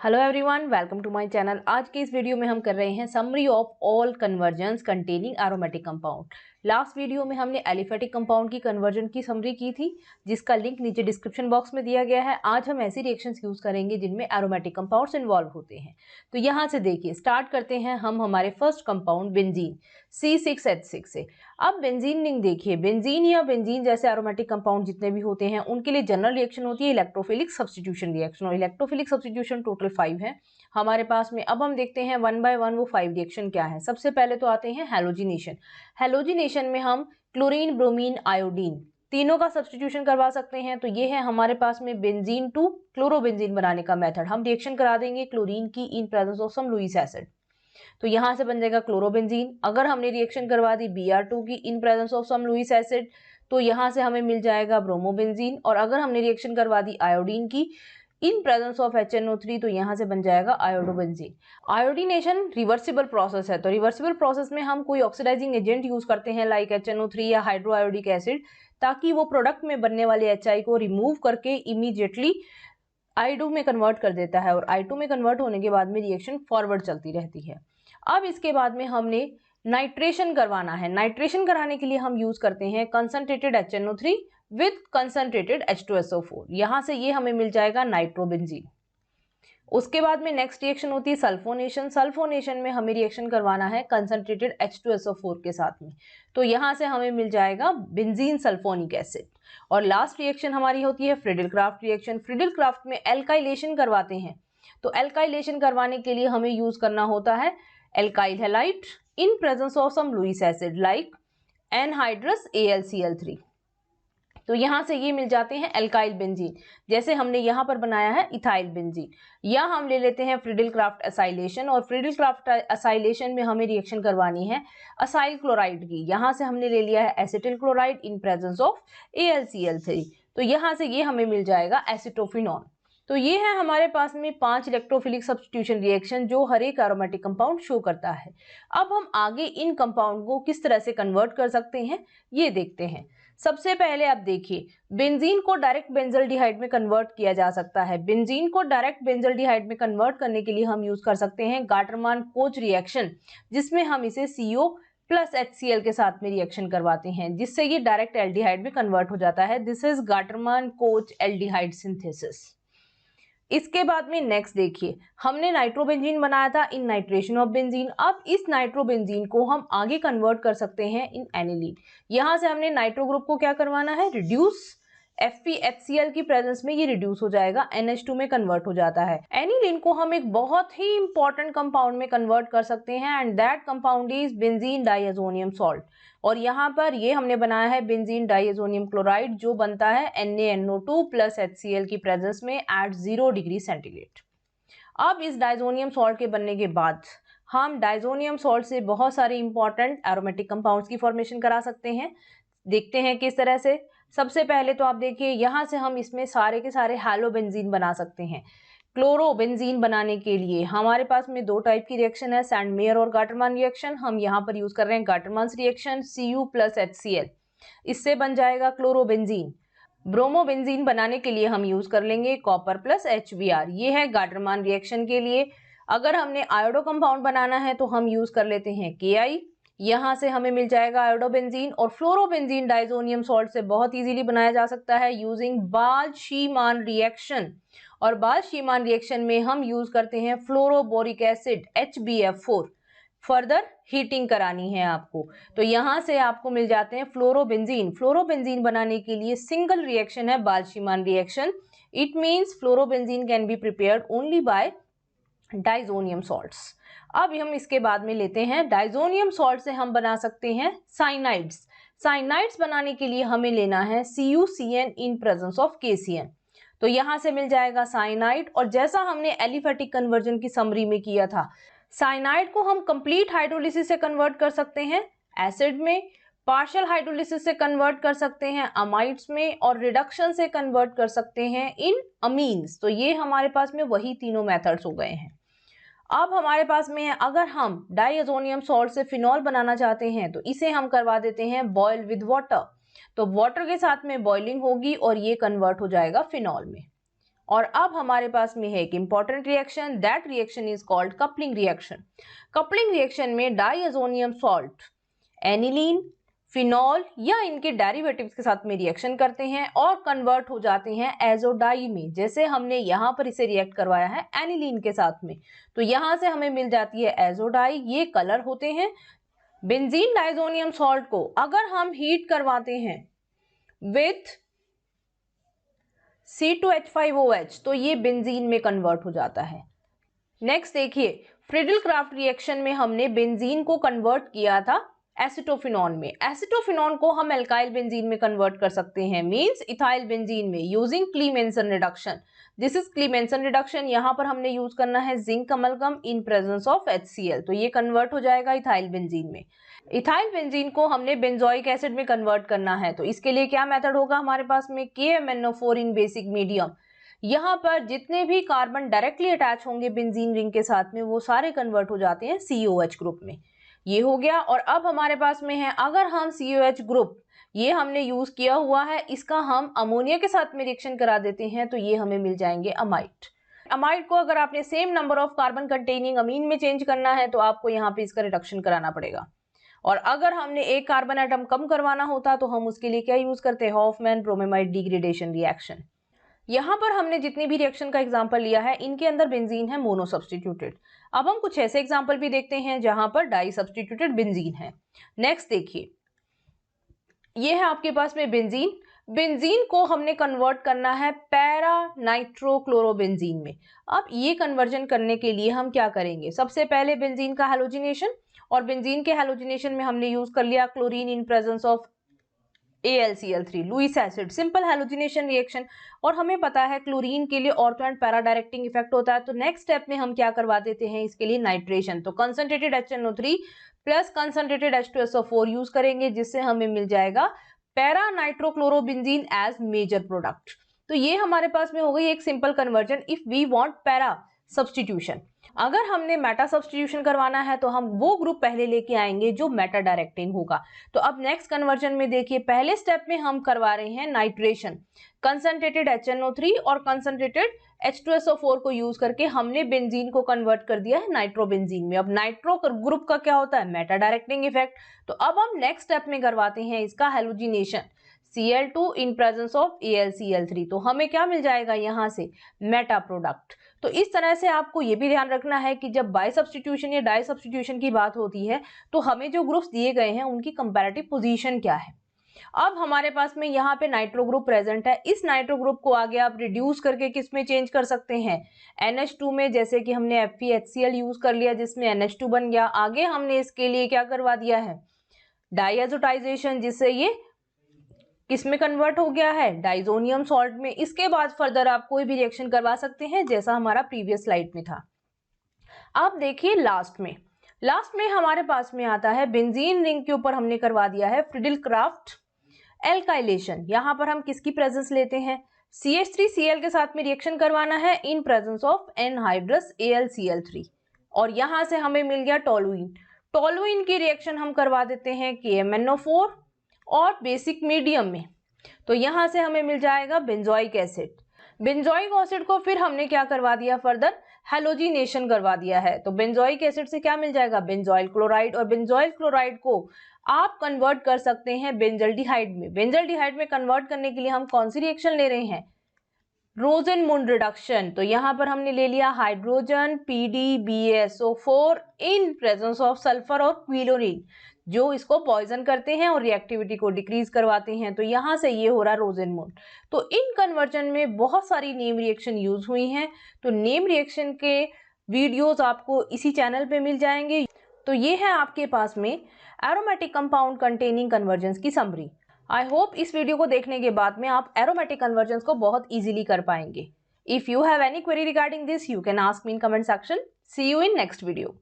Hello everyone, welcome to my channel. आज के इस वीडियो में हम कर रहे हैं summary of all conversions containing aromatic compound. Last video में हमने एलिफेटिक कंपाउंड की कन्वर्जन की समरी की थी, जिसका लिंक नीचे डिस्क्रिप्शन बॉक्स में दिया गया है। आज हम ऐसी रिएक्शंस यूज करेंगे जिनमें एरोमेटिक कंपाउंड्स इन्वॉल्व होते हैं। तो यहाँ से देखिए, स्टार्ट करते हैं हम हमारे फर्स्ट कंपाउंड बेंजीन C6H6 से। अब बेंजीन रिंग देखिए, बेंजीन या बेंजीन जैसे एरोमेटिक कंपाउंड जितने भी होते हैं उनके लिए जनरल रिएक्शन होती है इलेक्ट्रोफिलिक सब्स्टिट्यूशन रिएक्शन, और इलेक्ट्रोफिलिक सब्स्टिट्यूशन टोटल 5 है हमारे पास में। अब हम देखते हैं वन बाय वन वो 5 रिएक्शन क्या है। सबसे पहले तो आते हैं हैलोजिनेशन। हैलोजिनेशन में हम क्लोरीन, ब्रोमीन, आयोडीन तीनों का सब्स्टिट्यूशन करवा सकते हैं। तो ये है हमारे पास में बेंजीन टू क्लोरोबेंजीन बनाने का मेथड। हम रिएक्शन करा देंगे क्लोरीन की in presence of some Lewis acid, तो यहां से बन जाएगा क्लोरोबेंजीन। अगर हमने रिएक्शन करवा दी Br2 की in presence of some Lewis acid, तो यहां से हमें मिल जाएगा ब्रोमोबेंजीन। और अगर हमने रिएक्शन करवा दी आयोडीन की इन प्रेजेंस ऑफ HNO3, तो यहां से बन जाएगा आयोडोबेंजीन। आयोडीनेशन रिवर्सिबल प्रोसेस है, तो रिवर्सिबल प्रोसेस में हम कोई ऑक्सीडाइजिंग एजेंट यूज करते हैं लाइक HNO3 या हाइड्रोआयोडिक एसिड, ताकि वो प्रोडक्ट में बनने वाले HI को रिमूव करके इमीडिएटली I2 में कन्वर्ट कर देता है, और I2 में कन्वर्ट होने के बाद में रिएक्शन फॉरवर्ड चलती रहती है। अब इसके बाद में हमने नाइट्रेशन करवाना है। नाइट्रेशन कराने के लिए हम यूज करते हैं concentrated HNO3 with concentrated H2SO4। यहां से ये हमें मिल जाएगा नाइट्रोबेंजीन। उसके बाद में नेक्स्ट रिएक्शन होती है सल्फोनेशन। सल्फोनेशन में हमें रिएक्शन करवाना है कंसंट्रेटेड H2SO4 के साथ में, तो यहां से हमें मिल जाएगा बेंजीन सल्फोनिक एसिड। और लास्ट रिएक्शन हमारी होती है Friedel Crafts reaction. Friedel Crafts में एल्काइलेशन करवाते हैं, तो एल्काइलेशन करवाने के लिए हमें यूज करना होता है alkyl halide in presence of some Lewis acid like anhydrous AlCl3। तो यहां से ये मिल जाते हैं एल्काइल बेंजीन, जैसे हमने यहां पर बनाया है इथाइल बेंजीन। या हम ले लेते हैं फ्रिडल क्राफ्ट एसाइलेशन, और फ्रिडल क्राफ्ट एसाइलेशन में हमें रिएक्शन करवानी है असाइल क्लोराइड की। यहां से हमने ले लिया है acetyl chloride in presence of AlCl3, तो यहां से ये हमें मिल जाएगा एसिटोफिनॉन। तो ये है हमारे पास में 5 इलेक्ट्रोफिलिक सब्स्टिट्यूशन रिएक्शन जो हर एक एरोमेटिक कंपाउंड शो करता है। अब हम आगे इन कंपाउंड को किस तरह से कन्वर्ट कर सकते हैं ये देखते हैं। सबसे पहले आप देखिए, बेंजीन को डायरेक्ट बेंजल्डिहाइड में कन्वर्ट किया जा सकता है। बेंजीन को डायरेक्ट बेंजल्डिहाइड में कन्वर्ट करने के लिए हम यूज कर सकते हैं गाटरमान कोच रिएक्शन, जिसमें हम इसे CO प्लस HCl के साथ में रिएक्शन करवाते हैं, जिससे ये डायरेक्ट एल्डिहाइड में कन्वर्ट हो जाता है। This is Gattermann coach aldehyde synthesis. इसके बाद में नेक्स्ट देखिए, हमने नाइट्रोबेंजीन बनाया था इन नाइट्रेशन ऑफ बेंजीन। अब इस नाइट्रोबेंजीन को हम आगे कन्वर्ट कर सकते हैं इन एनिलीन। यहां से हमने नाइट्रो ग्रुप को क्या करवाना है, रिड्यूस। FeHCl की प्रेजेंस में ये रिड्यूस हो जाएगा, NH2 में कन्वर्ट हो जाता है। एनिलीन को हम एक बहुत ही इंपॉर्टेंट कंपाउंड में कन्वर्ट कर सकते हैं, and that compound is benzene diazonium salt. और यहाँ पर ये हमने बनाया है बेंजीन डाइएजोनियम क्लोराइड, जो बनता है NaNO2 प्लस HCl की प्रेजेंस में एट 0 डिग्री सेंटीग्रेड। अब इस डाइजोनियम सॉल्ट के बनने के बाद हम डाइजोनियम सॉल्ट से बहुत सारे इंपॉर्टेंट एरोमेटिक कंपाउंड्स की फॉर्मेशन करा सकते हैं। देखते हैं किस तरह से। सबसे पहले तो आप देखिए, यहाँ से हम इसमें सारे के सारे हैलोबेंजीन बना सकते हैं। क्लोरोबेंजीन बनाने के लिए हमारे पास में 2 टाइप की रिएक्शन है, सैंडमेयर और गाटरमान रिएक्शन। हम यहाँ पर यूज कर रहे हैं Gattermann reaction, Cu plus HCl, इससे बन जाएगा क्लोरोबेंजीन। ब्रोमोबेंजीन बनाने के लिए हम यूज कर लेंगे कॉपर प्लस HBr, ये है गाटरमान रिएक्शन के लिए। अगर हमने आयोडो कंपाउंड बनाना है तो हम यूज कर लेते हैं Ki, यहां से हमें मिल जाएगा आयोडोबेंजीन। और फ्लोरोबेंजीन डाइजोनियम सॉल्ट से बहुत इजीली बनाया जा सकता है यूजिंग बाल-शीमान रिएक्शन। और बाल-शीमान रिएक्शन में हम यूज करते हैं fluoroboric acid HbF4। Further heating करानी है आपको, तो यहां से आपको मिल जाते हैं फ्लोरोबेंजीन। फ्लोरोबेंजीन बनाने के लिए सिंगल रिएक्शन है Balz Schiemann reaction. It means fluorobenzene can be prepared only by diazonium salts. अब हम इसके बाद में लेते हैं डाइजोनियम सॉल्ट से हम बना सकते हैं साइनाइड्स। साइनाइड्स बनाने के लिए हमें लेना है CuCN in presence of KCN, तो यहां से मिल जाएगा साइनाइड। और जैसा हमने एलिफेटिक कन्वर्जन की समरी में किया था, साइनाइड को हम कंप्लीट हाइड्रोलिसिस से कन्वर्ट कर सकते हैं एसिड में, पार्शियल हाइड्रोलिसिस से कन्वर्ट कर सकते हैं अमाइड्स में, और रिडक्शन से कन्वर्ट कर सकते हैं इन अमीन्स। तो ये हमारे पास में वही तीनों मेथड्स हो गए हैं। अब हमारे पास में है, अगर हम डाइएजोनियम सॉल्ट से फिनॉल बनाना चाहते हैं तो इसे हम करवा देते हैं बॉयल विद वाटर। तो वाटर के साथ में बॉइलिंग होगी और ये कन्वर्ट हो जाएगा फिनॉल में। और अब हमारे पास में है एक important reaction, that reaction is called coupling reaction. Coupling reaction में डाइअजोनियम सॉल्ट एनिलीन, फिनॉल या इनके डेरिवेटिव्स के साथ में रिएक्शन करते हैं और कन्वर्ट हो जाते हैं एजोडाई में। जैसे हमने यहाँ पर इसे रिएक्ट करवाया है एनिलीन के साथ में, तो यहाँ से हमें मिल जाती है एजोडाई। ये कलर होते हैं। बेंजीन डाइजोनियम सॉल्ट को अगर हम हीट करवाते हैं विथ C2H5OH तो ये बेंजीन में कन्वर्ट हो जाता है। नेक्स्ट देखिए, फ्रिडल क्राफ्ट रिएक्शन में हमने बेंजीन को कन्वर्ट किया था एसिटोफिनॉन में। एसिटोफिनॉन को हम एल्काइल बेंजीन में कन्वर्ट कर सकते हैं, मींस इथाइल बेंजीन में, using क्लीमेंसन reduction. This is क्लीमेंसन reduction. यहाँ पर हमने यूज करना है zinc amalgam in presence of HCl, तो ये कन्वर्ट हो जाएगा इथाइल बेंजीन में। इथाइल बेंजीन को हमने बेंजोइक एसिड में कन्वर्ट करना है, तो इसके लिए क्या मेथड होगा हमारे पास में, KMnO4 इन बेसिक मीडियम। यहाँ पर जितने भी कार्बन डायरेक्टली अटैच होंगे बेंजीन रिंग के साथ में वो सारे कन्वर्ट हो जाते हैं COH ग्रुप में। ये हो गया। और अब हमारे पास में है, अगर हम COH ग्रुप ये हमने यूज किया हुआ है, इसका हम अमोनिया के साथ में रिएक्शन करा देते हैं तो ये हमें मिल जाएंगे अमाइड। अमाइड को अगर आपने same number of carbon containing amine में चेंज करना है तो आपको यहाँ पे इसका रिडक्शन कराना पड़ेगा। और अगर हमने एक कार्बन एटम कम करवाना होता तो हम उसके लिए क्या यूज करते हैं, हॉफमैन ब्रोमेमाइड डिग्रेडेशन रिएक्शन। यहाँ पर हमने जितनी भी रिएक्शन का एग्जांपल लिया है इनके अंदर बेंजीन है मोनो सब्स्टिट्यूटेड। अब हम कुछ ऐसे एग्जांपल भी देखते हैं जहां पर डाई सब्स्टिट्यूटेड बेंजीन है। नेक्स्ट देखिए, ये है आपके पास में बेंजीन। बेंजीन को हमने कन्वर्ट करना है पैरा नाइट्रोक्लोरोबेंजीन में। अब ये कन्वर्जन करने के लिए हम क्या करेंगे, सबसे पहले बेंजीन का हैलोजिनेशन, और बेंजीन के हैलोजिनेशन में हमने यूज कर लिया chlorine in presence of AlCl3 Lewis acid, simple halogenation reaction. और हमें पता है क्लोरीन के लिए ortho and para directing effect होता है, तो नेक्स्ट स्टेप में हम क्या करवा देते हैं इसके लिए नाइट्रेशन। तो concentrated HNO3 plus concentrated H2SO4 use करेंगे, जिससे हमें मिल जाएगा para nitrochlorobenzene as major product. तो ये हमारे पास में हो गई एक simple conversion if we want para substitution. अगर हमने मेटा सब्स्टिट्यूशन करवाना है तो हम वो ग्रुप पहले लेके आएंगे जो मेटा डायरेक्टिंग होगा। तो अब नेक्स्ट कन्वर्जन में देखिए, पहले स्टेप में हम करवा रहे हैं नाइट्रेशन, कंसंट्रेटेड HNO3 और कंसंट्रेटेड H2SO4 को यूज करके हमने बेंजीन को कन्वर्ट कर दिया है नाइट्रोबेंजीन में। अब नाइट्रो ग्रुप का क्या होता है, मेटा डायरेक्टिंग इफेक्ट। तो अब हम नेक्स्ट स्टेप में करवाते हैं इसका halogenation, Cl2 in presence of AlCl3, तो हमें क्या मिल जाएगा यहाँ से, मेटा प्रोडक्ट। तो इस तरह से आपको ये भी ध्यान रखना है कि जब बाय सब्स्टिट्यूशन या डाई सब्स्टिट्यूशन की बात होती है तो हमें जो ग्रुप्स दिए गए हैं उनकी कंपैरेटिव पोजीशन क्या है। अब हमारे पास में यहाँ पे नाइट्रो ग्रुप प्रेजेंट है, इस नाइट्रो ग्रुप को आगे आप रिड्यूस करके किस में चेंज कर सकते हैं, NH2 में। जैसे कि हमने FeHCl यूज कर लिया जिसमें NH2 बन गया। आगे हमने इसके लिए क्या करवा दिया है, डाइएजोटाइजेशन, जिससे ये किसमें कन्वर्ट हो गया है, डाइजोनियम सॉल्ट में। इसके बाद फर्दर आप कोई भी रिएक्शन करवा सकते हैं जैसा हमारा प्रीवियस स्लाइड में था। अब देखिए लास्ट में हमारे पास में आता है बेंजीन रिंग के ऊपर हमने करवा दिया है फ्रिडल क्राफ्ट एल्काइलेशन। यहाँ पर हम किसकी प्रेजेंस लेते हैं, CH3Cl के साथ में रिएक्शन करवाना है इन प्रेजेंस ऑफ एनहाइड्रस AlCl3, और यहाँ से हमें मिल गया टोलुइन। टोलुइन की रिएक्शन हम करवा देते हैं KMnO4 और बेसिक मीडियम में, तो यहां से हमें मिल जाएगा बेंजोइक एसिड। बेंजोइक एसिड को फिर हमने क्या करवा दिया, फर्दर हैलोजिनेशन करवा दिया है। तो बेंजोइक एसिड से क्या मिल जाएगा, बेंजोइल क्लोराइड, और बेंजोइल क्लोराइड को आप कन्वर्ट कर सकते हैं बेंजल्डिहाइड में। बेंजल्डिहाइड में कन्वर्ट करने के लिए हम कौन सी रिएक्शन ले रहे हैं, रोजेनमुंड रिडक्शन। तो यहाँ पर हमने ले लिया hydrogen PDBSO4 in presence of sulphur और क्विनोलिन, जो इसको पॉइजन करते हैं और रिएक्टिविटी को डिक्रीज करवाते हैं। तो यहाँ से ये हो रहा रोजेनमुंड। तो इन कन्वर्जन में बहुत सारी नेम रिएक्शन यूज हुई हैं, तो नेम रिएक्शन के वीडियोस आपको इसी चैनल पे मिल जाएंगे। तो ये है आपके पास में एरोमेटिक कंपाउंड कंटेनिंग कन्वर्जेंस की समरी। आई होप इस वीडियो को देखने के बाद में आप एरोमेटिक कन्वर्जेंस को बहुत इजीली कर पाएंगे। If you have any query regarding this, you can ask me in comment section. See you in next video.